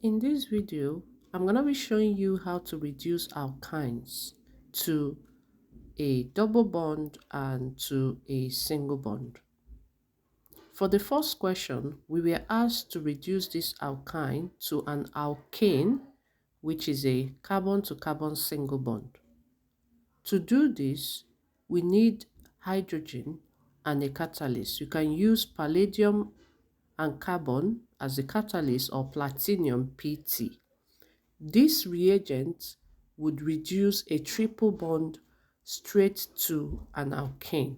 In this video, I'm going to be showing you how to reduce alkynes to a double bond and to a single bond. For the first question, we were asked to reduce this alkyne to an alkane, which is a carbon-to-carbon single bond. To do this, we need hydrogen and a catalyst. You can use palladium and carbon as a catalyst or platinum PT. This reagent would reduce a triple bond straight to an alkane.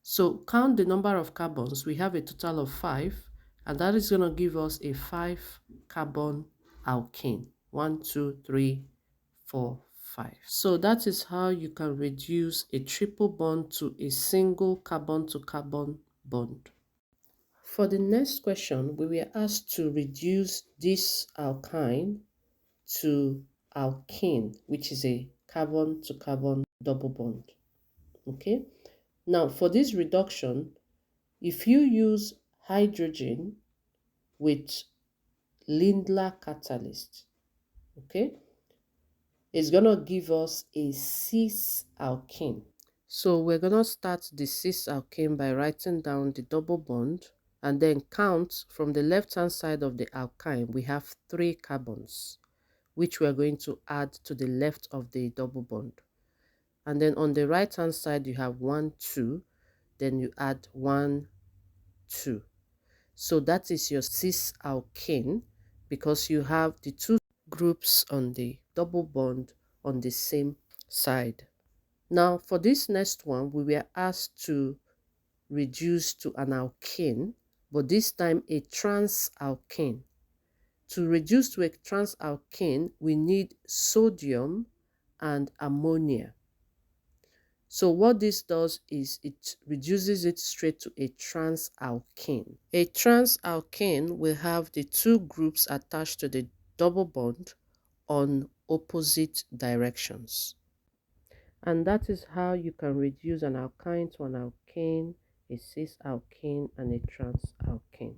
So count the number of carbons. We have a total of 5, and that is going to give us a 5-carbon alkane. 1, 2, 3, 4, 5. So that is how you can reduce a triple bond to a single carbon-to-carbon bond. For the next question, we were asked to reduce this alkyne to alkene, which is a carbon-to-carbon double bond. Okay, now for this reduction, if you use hydrogen with Lindlar catalyst, okay, it's gonna give us a cis alkene. So we're gonna start the cis alkene by writing down the double bond and then count from the left hand side of the alkyne. We have 3 carbons, which we're going to add to the left of the double bond. And then on the right hand side, you have 1, 2, then you add 1, 2. So that is your cis alkane because you have the 2 groups on the double bond on the same side. Now for this next one, we were asked to reduce to an alkane, but this time a trans alkane. To reduce to a trans alkane, we need sodium and ammonia. So what this does is it reduces it straight to a trans alkane. A trans alkane will have the 2 groups attached to the double bond on opposite directions. And that is how you can reduce an alkyne to an alkane, a cis alkane, and a trans alkane.